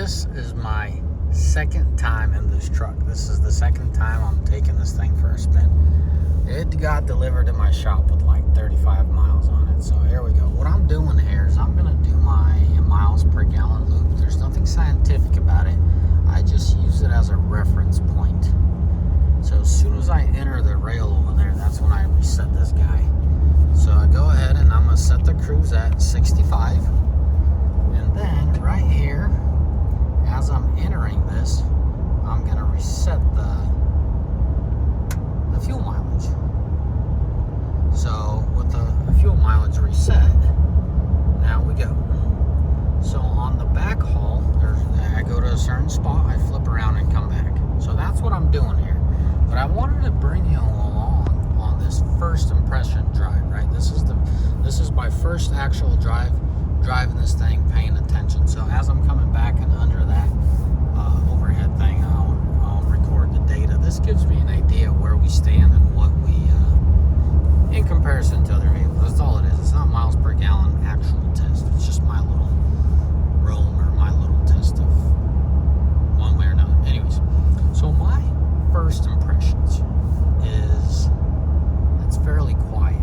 this is my second time in this truck. This is the second time I'm taking this thing for a spin. It got delivered to my shop with like 35 miles on it. So here we go. What I'm doing here is I'm going to do my miles per gallon loop. There's nothing scientific about it. I just use it as a reference point. So as soon as I enter the rail over there, that's when I reset this guy. So I go ahead and I'm going to set the cruise at 65. And then right here, as I'm entering this, I'm going to reset the fuel mileage. So with the fuel mileage reset, now we go. So on the back haul, I go to a certain spot, I flip around and come back. So that's what I'm doing here. But I wanted to bring you along on this first impression drive, right? This is my first actual driving this thing, paying attention. So as I'm coming back and under that overhead thing, I'll record the data. This gives me an idea where we stand and what we, in comparison to other vehicles. That's all it is. It's not miles per gallon actual test. It's just my little roam or my little test of one way or another. Anyways, so my first impressions is it's fairly quiet.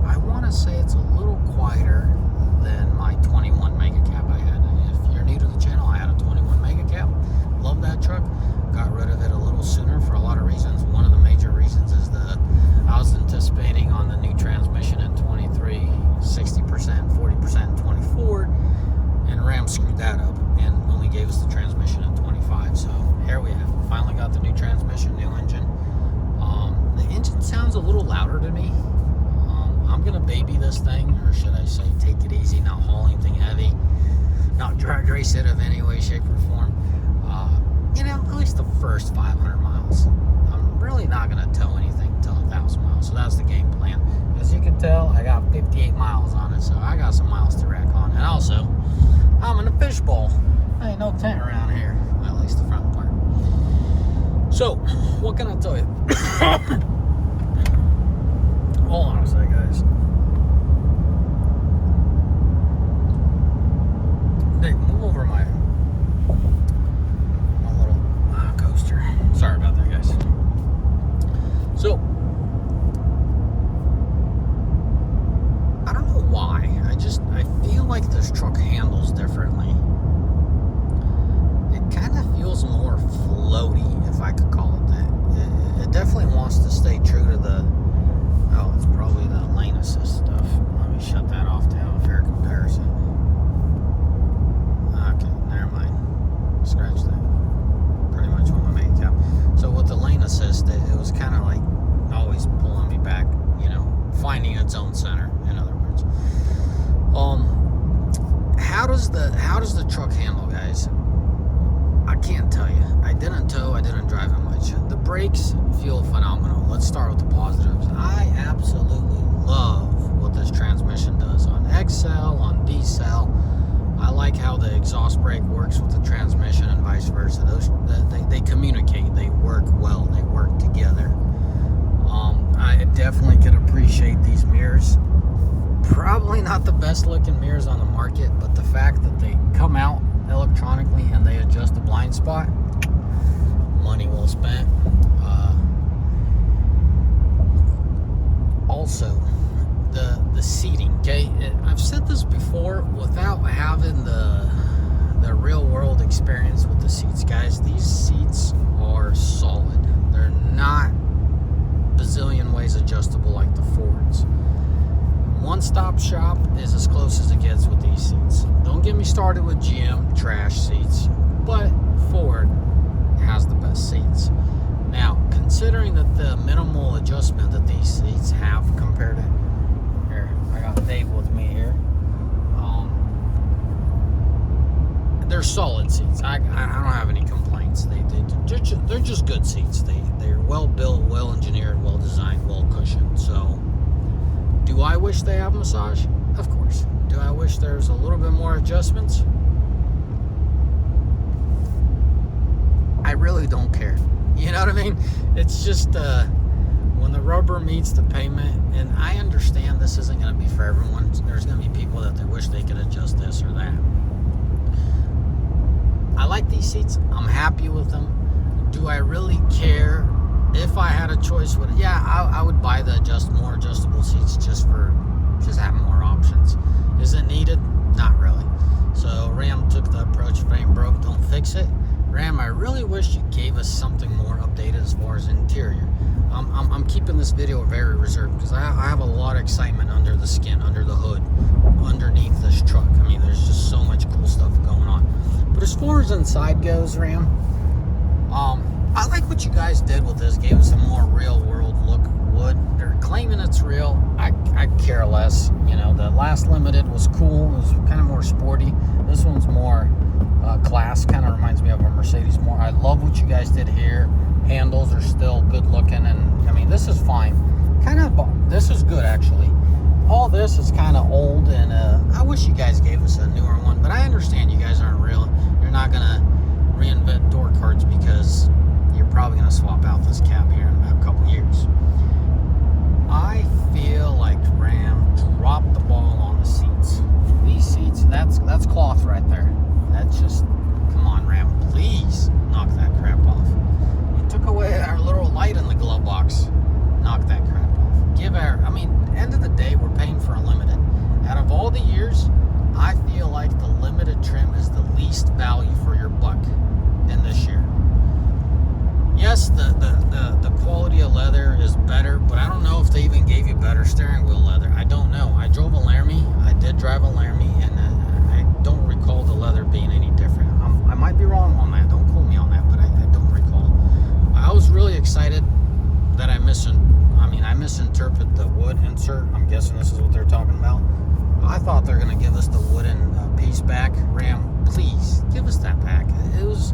I want to say it's a little quieter than my 21 mega cab I had. And if you're new to the channel, I had a 21 mega cab. Love that truck. Got rid of it a little sooner for a lot of reasons. One of the major reasons is that I was anticipating on the new transmission in 23, 60%, 40% in 24, and Ram screwed that up and only gave us the transmission in 25. So here we have. Finally got the new transmission, new engine. The engine sounds a little louder to me. I'm gonna baby this thing, or should I say take it easy, not haul anything heavy, not drag race it of any way, shape, or form. At least the first 500 miles. I'm really not gonna tow anything until 1,000 miles, so that's the game plan. As you can tell, I got 58 miles on it, so I got some miles to rack on. And also, I'm in a fishbowl. There ain't no tent around here, well, at least the front part. So, what can I tell you? Hold on a sec, guys. Hey, move over my little coaster. Sorry about that, guys. So, I don't know why. I feel like this truck handles differently. It kind of feels more floaty, if I could call it that. It definitely wants to stay true to the... Oh, it's probably the lane assist stuff. Let me shut that off to have a fair comparison. Okay, never mind. Scratch that. Pretty much what my main cap. So with the lane assist, it was kind of like always pulling me back, finding its own center, in other words. How does the truck handle, guys? I can't tell you. I didn't tow, I didn't drive it much. The brakes feel phenomenal. Let's start with the positives. I absolutely love what this transmission does on XL, on D-cell. I like how the exhaust brake works with the transmission and vice versa. They communicate, they work well, they work together. I definitely could appreciate these mirrors. Probably not the best looking mirrors on the market, but the fact that they come out electronically and they adjust the blind spot, money well spent. Also, the seating, okay? I've said this before, without having the real world experience with the seats, guys, these seats are solid. They're not bazillion ways adjustable like the Fords. One-stop shop is as close as it gets with these seats. Don't get me started with GM trash seats, but Ford has the best seats. Now, considering that the minimal adjustment that these seats have compared to... Here, I got Dave with me here. They're solid seats. I don't have any complaints. They're just good seats. They're well built, well engineered, well designed, well cushioned. So, do I wish they have massage? Of course. Do I wish there's a little bit more adjustments? I really don't care. You know what I mean? It's just when the rubber meets the pavement, and I understand this isn't going to be for everyone. There's going to be people that they wish they could adjust this or that. like these seats. I'm happy with them. Do I really care? If I had a choice, I would buy the more adjustable seats just have more options. Is it needed? Not really. So Ram took the approach, if it ain't broke, don't fix it. Ram, I really wish you gave us something more updated as far as interior. I'm keeping this video very reserved because I have a lot of excitement under the skin, under the hood, underneath this truck. I mean, there's just so much cool stuff going on. But as far as inside goes, Ram, I like what you guys did with this. Gave us a more real world look wood. They're claiming it's real. I care less. You know, the last Limited was cool. It was kind of more sporty. This one's more class. Kind of reminds me of a Mercedes more. I love what you guys did here. Handles are still good looking, and I mean, this is fine. This is good actually. All this is kind of old, and I wish you guys gave us a newer one, but I understand you guys aren't real. You're not gonna reinvent door cards because you're probably gonna swap out this cab here in about a couple years. I feel like Ram dropped the ball on the seats. These seats, that's cloth right there. That's just, come on, Ram, please knock that crap off. You took away our little light in the glove box. Knock that crap off. End of the day, we're paying for a Limited. Out of all the years, I feel like the Limited trim is the least value for your buck in this year. Yes, the quality of leather is better, but I don't know if they even gave you better steering wheel leather. I don't know. I drove a Laramie. I did drive a Laramie, and I don't recall the leather being any different. I might be wrong on that. Don't quote me on that, but I don't recall. I was really excited that I misinterpreted the wood insert. I'm guessing this is what they're talking about. I thought they're going to give us the wooden piece back. Ram, please give us that back. It was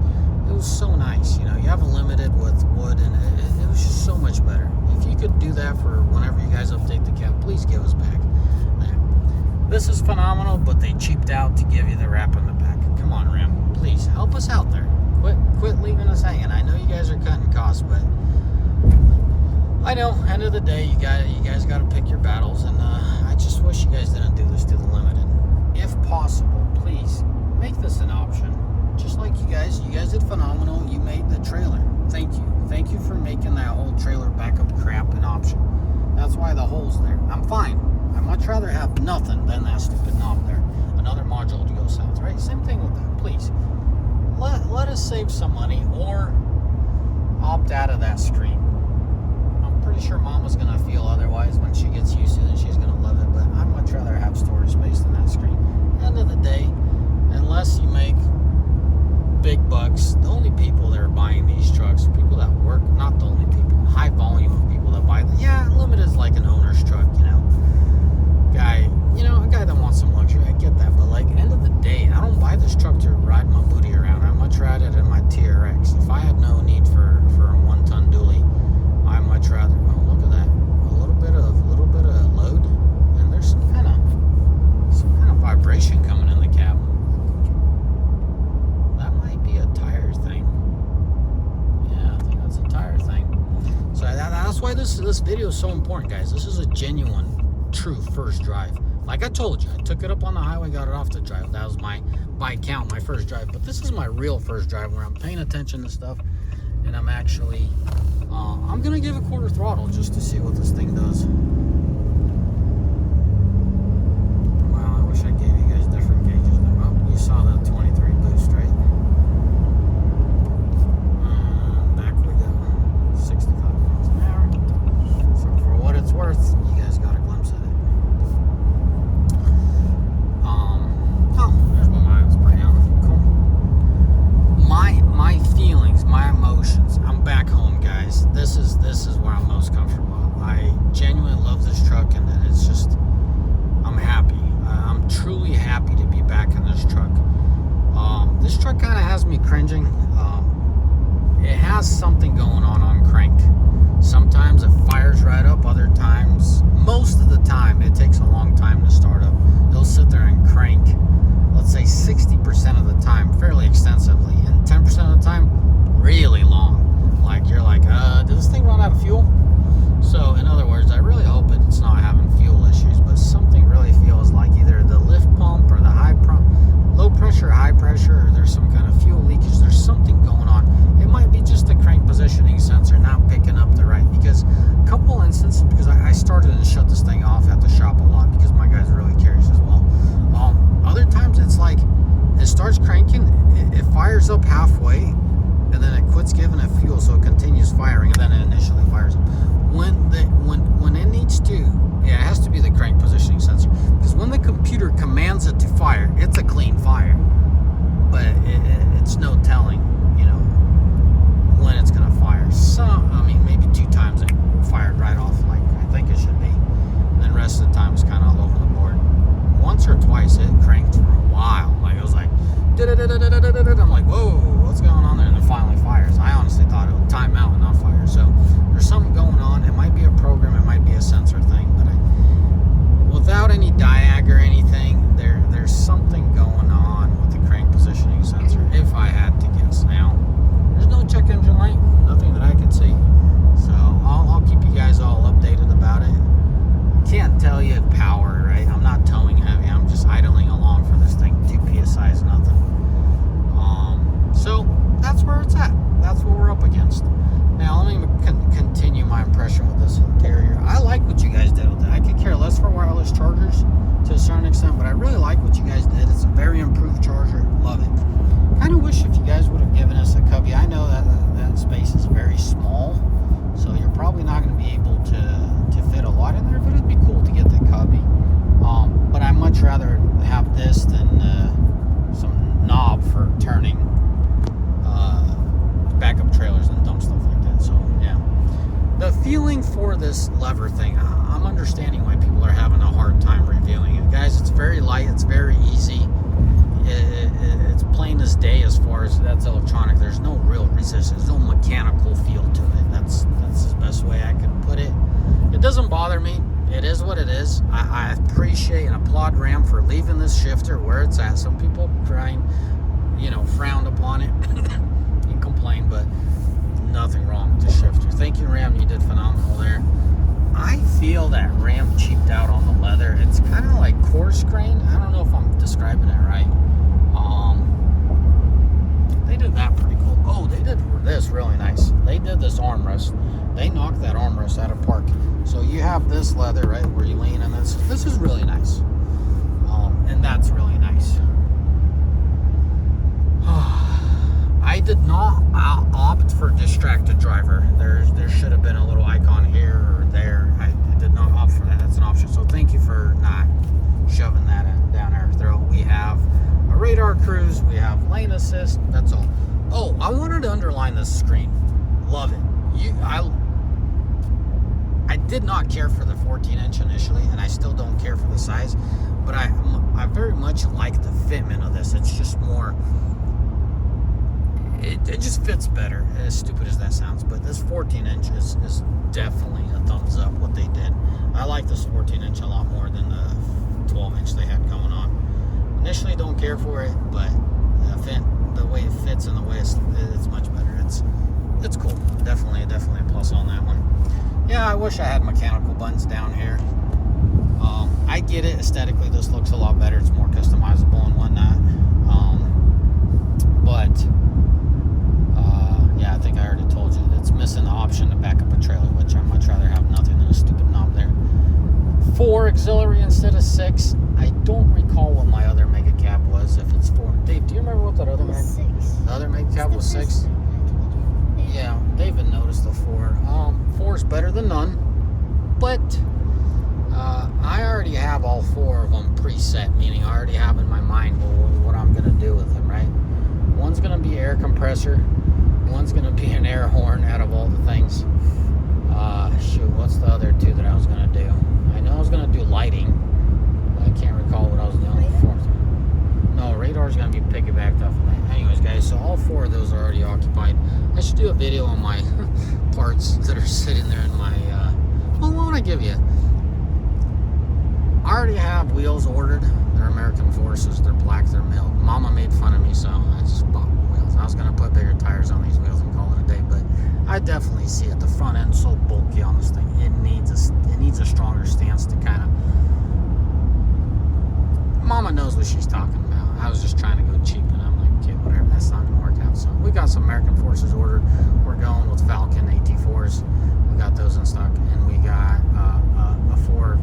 so nice. You know, you have a Limited with wood, and it was just so much better. If you could do that for whenever you guys update the cab, please give us back. This is phenomenal, but they cheaped out to give you the wrap in the back. Come on, Ram, please help us out there. Quit leaving us hanging. I know you guys are cutting costs, but I know, end of the day, you guys got to pick your battles, and I just wish you guys didn't do this to the Limited. If possible, please make this an option. Just like you guys did phenomenal. You made the trailer. Thank you for making that whole trailer backup crap an option. That's why the hole's there. I'm fine. I'd much rather have nothing than that stupid knob there. Another module to go south, right? Same thing with that. Please let us save some money or opt out of that screen. I'm pretty sure Mama's gonna feel otherwise when she gets used to it, and she's gonna love it, but I'd much rather have storage space than that screen. End of the day, unless you make big bucks, the only people that are buying these trucks are people that work, not the only people, high volume of people that buy them. Yeah, Limited is like an owner's truck, a guy that wants some luxury. I get that, but like, end of the day, I don't buy this truck to ride my booty around. I much rather it in my TRX. If I had no need for a 1-ton dually, I much rather. Oh, look at that! A little bit of load, and there's some kind of vibration coming in the cab. That might be a tire thing. Yeah, I think that's a tire thing. So that's why this video is so important, guys. This is a genuine, true first drive. Like I told you, I took it up on the highway, got it off the drive. That was my first drive. But this is my real first drive where I'm paying attention to stuff, and I'm actually, I'm gonna give a quarter throttle just to see what this thing does. Wow, I wish I gave you guys different gauges. Oh, you saw the 23 boost, right? Back we go. 65 miles an hour. So for what it's worth, you guys got a glimpse of it. There's my miles per gallon. Cool. My feelings, my emotions. I'm back home, guys. This is where I'm most comfortable. I genuinely love this truck, and it's just, I'm happy. I'm truly happy to be back in this truck. This truck kind of has me cringing. It has something going on crank. Sometimes it fires right up. Other times, most of the time, it takes a long time to start up. It'll sit there and crank, let's say 60% of the time, fairly extensively, and 10% of the time, really long. Like, you're like, does this thing run out of fuel? So, in other words, I really hope it's not having fuel issues, but something really feels like either the lift pump or the low pressure pressure, high pressure, or there's some kind of fuel leakage. There's something going on. It might be just the crank positioning sensor not picking up the right, because a couple instances, because I started to shut this thing off at the shop a lot because my guy's really curious as well. Other times it's like it starts cranking, it fires up halfway, and then it quits giving it fuel, so it continues firing, and then it initially fires up. When it needs to, yeah, it has to be the crank positioning sensor, because when the computer commands it to fire, it's a clean fire, but it's no telling, when it's gonna fire. Maybe 2 times it fired right off like I think it should be, and then the rest of the time it's kind of all over the board. Once or twice it cranked for a while, like it was like I'm like, whoa, what's going on there? And it finally fires. I honestly thought it would time out and not fire. So there's something going on. It might be a program, it might be a sensor thing, but without any diag or anything, there's something going on with the crank positioning sensor, if I had to guess. Now, there's no check engine light, nothing that I can see. So I'll keep you guys all updated about it. Can't tell you power, right? I'm not towing heavy. I'm just idling along for this thing. 2 PSI is nothing. So that's where it's at. That's what we're up against. Now let me continue my impression with this interior. I like what you guys did with it. I could care less for wireless chargers to a certain extent, but I really like what you guys did. It's a very improved charger. Love it. Kind of wish if you guys would have given us a cubby. I know that space is very small, so you're probably not going to be able to fit a lot in there, but it'd be cool to get the cubby. But I'd much rather have this than some knob for turning backup trailers and dumb stuff like that. So yeah, the feeling for this lever thing, I'm understanding why people are having a hard time reviewing it, guys. It's very light, it's very easy, it's plain as day as far as that's electronic. There's no real resistance, no mechanical feel to it. That's the best way I could put it. It doesn't bother me. It is what it is. I appreciate and applaud Ram for leaving this shifter where it's at. Some people frowned upon it and complain, but nothing wrong with the shifter. Thank you, Ram. You did phenomenal there. I feel that Ram cheaped out on the leather. It's kind of like coarse grain. I don't know if I'm describing it right. They did that pretty cool. Oh, they did this really nice. They did this armrest. They knocked that armrest out of park. So you have this leather, right, where you lean, and this is really nice. And that's really nice. I did not opt for distracted driver. There should have been a little icon here or there. I did not opt for that. That's an option. So thank you for not shoving that down our throat. We have a radar cruise. We have lane assist. That's all. Oh, I wanted to underline this screen. Love it. I did not care for the 14-inch initially, and I still don't care for the size, but I very much like the fitment of this. It's just more, it just fits better, as stupid as that sounds, but this 14-inch is definitely a thumbs up what they did. I like this 14-inch a lot more than the 12-inch they had going on. Initially don't care for it, but the way it fits and the way it's much better. It's cool. Definitely a plus on that one. Yeah, I wish I had mechanical buttons down here. I get it. Aesthetically, this looks a lot better. It's more customizable and whatnot. Yeah, I think I already told you. It's missing the option to back up a trailer, which I'd much rather have nothing than a stupid knob there. 4 auxiliary instead of 6. I don't recall what my other mega cab was. If it's 4. Dave, do you remember what that other mega? 6. The other mega cab was 6. Yeah, David noticed the 4. 4 is better than none, but I already have all 4 of them preset, meaning I already have in my mind what I'm going to do with them, right? One's going to be air compressor, one's going to be an air horn out of all the things. Shoot, what's the other 2 that I was going to do? I know I was going to do lighting, but I can't recall what I was doing before. No, radar's going to be piggybacked off of that. Anyways, guys, so all 4 of those are already occupied. I should do a video on my parts that are sitting there in my, well, what would I give you? I already have wheels ordered. They're American Forces. They're black. They're milled. Mama made fun of me, so I just bought wheels. I was going to put bigger tires on these wheels and call it a day, but I definitely see it. The front end's so bulky on this thing. It needs a stronger stance to kind of... Mama knows what she's talking about. I was just trying to go cheap, and I'm like, okay, whatever, that's not gonna work out. So we got some American Forces ordered. We're going with Falcon AT4s. We got those in stock, and we got a 4+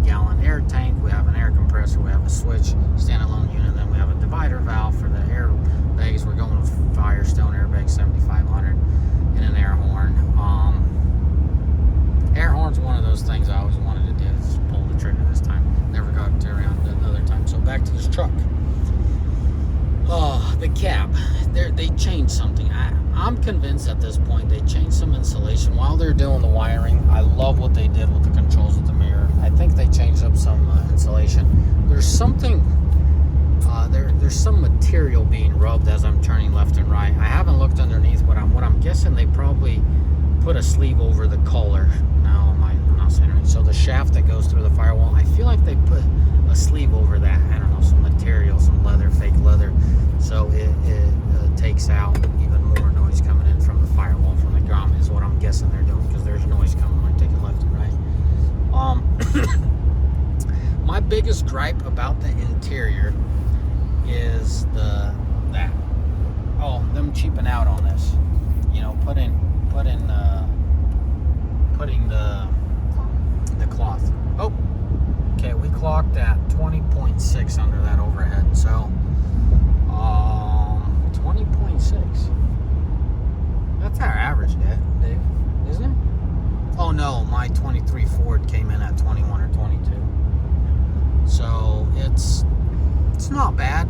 gallon air tank. We have an air compressor. We have a switch standalone unit. Then we have a divider valve for the airbags. We're going with Firestone airbag 7500 and an air horn. Air horn's one of those things I always wanted to do. Just pull the trigger this time. Never got to around another time. So back to this truck. Oh, the cab. They changed something. I'm convinced at this point they changed some insulation while they're doing the wiring. I love what they did with the controls of the mirror. I think they changed up some insulation. There's something. There's some material being rubbed as I'm turning left and right. I haven't looked underneath, but what I'm guessing they probably put a sleeve over the collar. No, I'm not saying right. So the shaft that goes through the firewall, I feel like they put a sleeve over that. I don't know, some material, some leather, fake leather, so it takes out even more noise coming in from the firewall from the ground is what I'm guessing they're doing, because there's noise coming when I take it left and right. My biggest gripe about the interior is them cheaping out on this. You know, putting the cloth. Oh, okay, we clocked at 20.6 under that overhead. So 20.6. That's our average, Dave, isn't it? Oh no, my 23 Ford came in at 21 or 22. So it's not bad.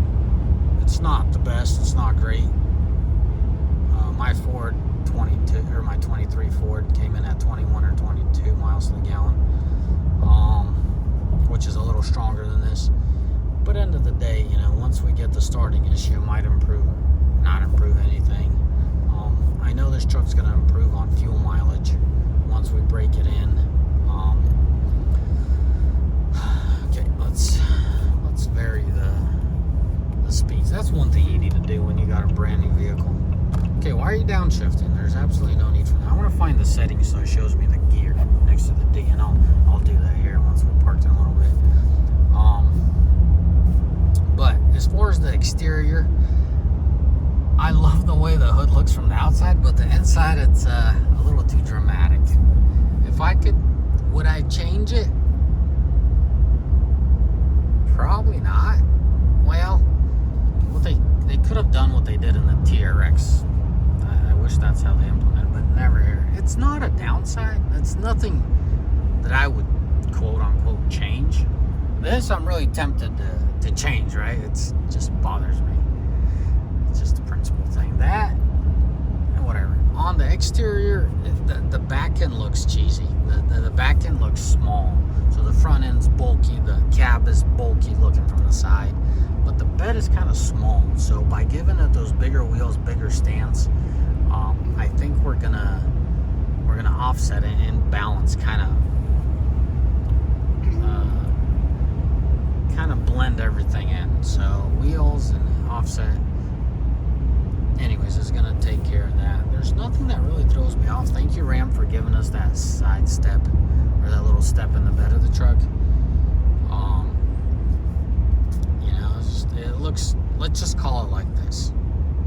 It's not the best. It's not great. My Ford 22 or my 23 Ford came in at 21 or 22 miles to the gallon, which is a little stronger than this. But end of the day, you know, once we get the starting issue, it might not improve anything. I know this truck's going to improve on fuel mileage once we break it in. Okay, let's vary the speeds. That's one thing you need to do when you got a brand new vehicle. Okay, why are you downshifting? There's absolutely no need for that. I want to find the settings so it shows me the gear next to the D, and I'll do that here once we parked in a little bit. But as far as the exterior, I love the way the hood looks from the outside, but the inside, it's a little too dramatic. If I could, would I change it? Probably not. Well, what they could have done what they did in the TRX. I wish that's how they implemented, but never here. It's not a downside. It's nothing that I would quote unquote change. This I'm really tempted to change, right? It's just bothers me. It's just a principle thing. That, whatever. On the exterior, the back end looks cheesy. The back end looks small. So the front end's bulky, the cab is bulky looking from the side, but the bed is kind of small. So by giving it those bigger wheels, bigger stance, I think we're gonna offset it and balance, kind of blend everything in. So wheels and offset, anyways, is gonna take care of that. There's nothing that really throws me off. Thank you, Ram, for giving us that side step, or that little step in the bed of the truck. You know, it looks, let's just call it like this.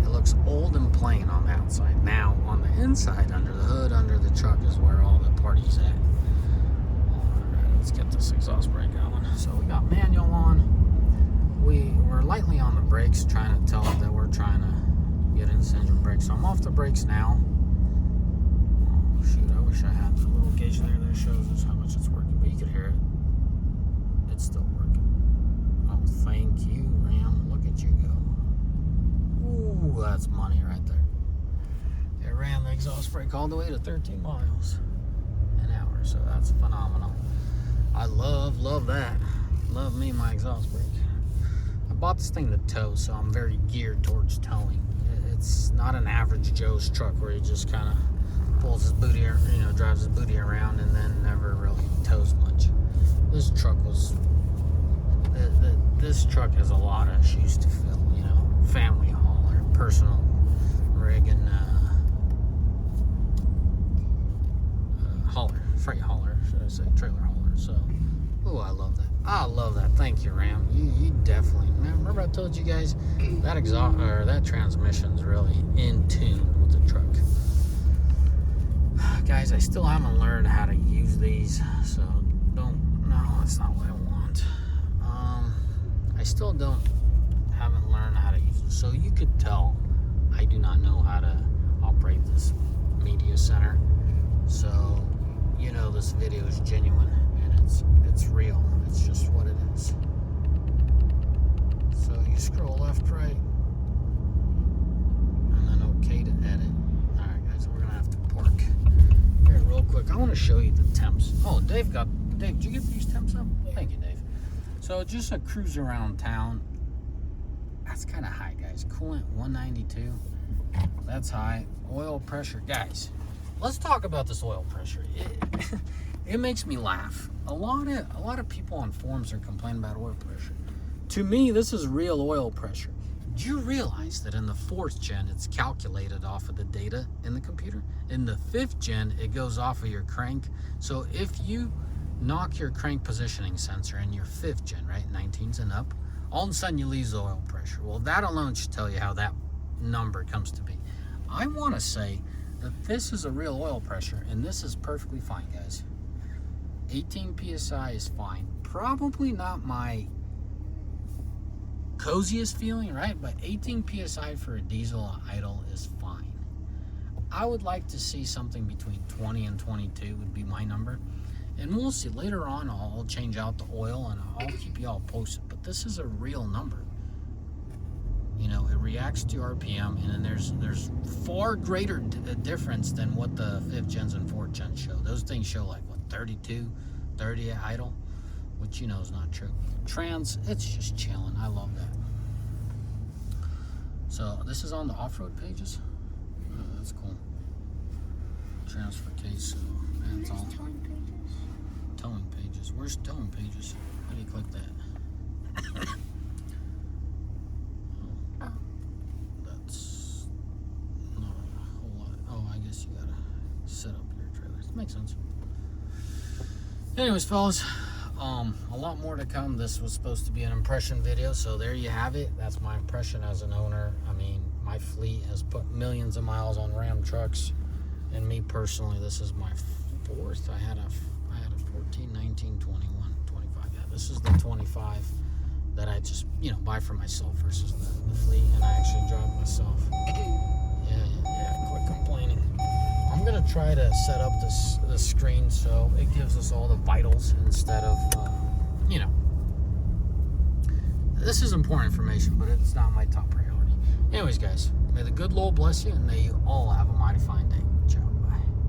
It looks old and plain on the outside. Now, on the inside, under the hood, under the truck is where all the party's at. Alright, let's get this exhaust brake going. So we got manual on. We're lightly on the brakes, trying to tell it that we're trying to get in this engine brake. So I'm off the brakes now. Oh, shoot, I wish I had the little gauge there that shows us how much it's working, but you can hear it. It's still working. Oh, thank you, Ram. Look at you go. Ooh, that's money right there. It ran the exhaust brake all the way to 13 miles an hour, so that's phenomenal. I love that. Love me my exhaust brake. I bought this thing to tow, so I'm very geared towards towing. It's not an average Joe's truck where he just kind of pulls his booty, you know, drives his booty around and then never really tows much. This truck has a lot of shoes to fill, you know, family hauler, personal rig, and hauler, freight hauler, should I say, trailer hauler. So, oh, I love that. I love that. Thank you, Ram. You definitely, man, remember I told you that exhaust or that transmission's really in tune with the truck. Guys, I still haven't learned how to use these, so that's not what I want. I still haven't learned how to use it, so you could tell I do not know how to operate this media center. So this video is genuine and it's real. It's just what it is. So you scroll left, right, and then okay to edit. All right, guys, we're gonna have to park here real quick. I want to show you the temps. Oh, Dave, did you get these temps up? Thank you, Dave. So just a cruise around town. That's kind of high, guys. Coolant 192. That's high. Oil pressure, guys. Let's talk about this oil pressure. It makes me laugh. A lot of people on forums are complaining about oil pressure. To me, this is real oil pressure. Do you realize that in the 4th gen, it's calculated off of the data in the computer? In the 5th gen, it goes off of your crank. So if you knock your crank positioning sensor in your 5th gen, right, 19s and up, all of a sudden you lose the oil pressure. Well, that alone should tell you how that number comes to be. I want to say that this is a real oil pressure, and this is perfectly fine, guys. 18 psi is fine. Probably not my coziest feeling, right? But 18 psi for a diesel idle is fine. I would like to see something between 20 and 22 would be my number. And we'll see. Later on, I'll change out the oil and I'll keep you all posted. But this is a real number. It reacts to RPM, and then there's far greater difference than what the 5th gens and 4th gens show. Those things show like, what, 32, 30 at idle, which is not true. Trans, it's just chilling. I love that. So this is on the off-road pages. Oh, that's cool. Transfer case. So that's all. Towing pages. Where's towing pages? How do you click that? That's not a whole lot. Oh, I guess you gotta set up your trailers. Makes sense. Anyways, fellas, a lot more to come. This was supposed to be an impression video, so there you have it. That's my impression as an owner. I mean, my fleet has put millions of miles on Ram trucks, and me personally, this is my 4th. I had a 14, 19, 21, 25. Yeah, this is the 25 that I just, buy for myself versus the fleet, and I actually drive myself. Yeah, quit complaining. I'm going to try to set up the screen so it gives us all the vitals instead of, this is important information, but it's not my top priority. Anyways, guys, may the good Lord bless you, and may you all have a mighty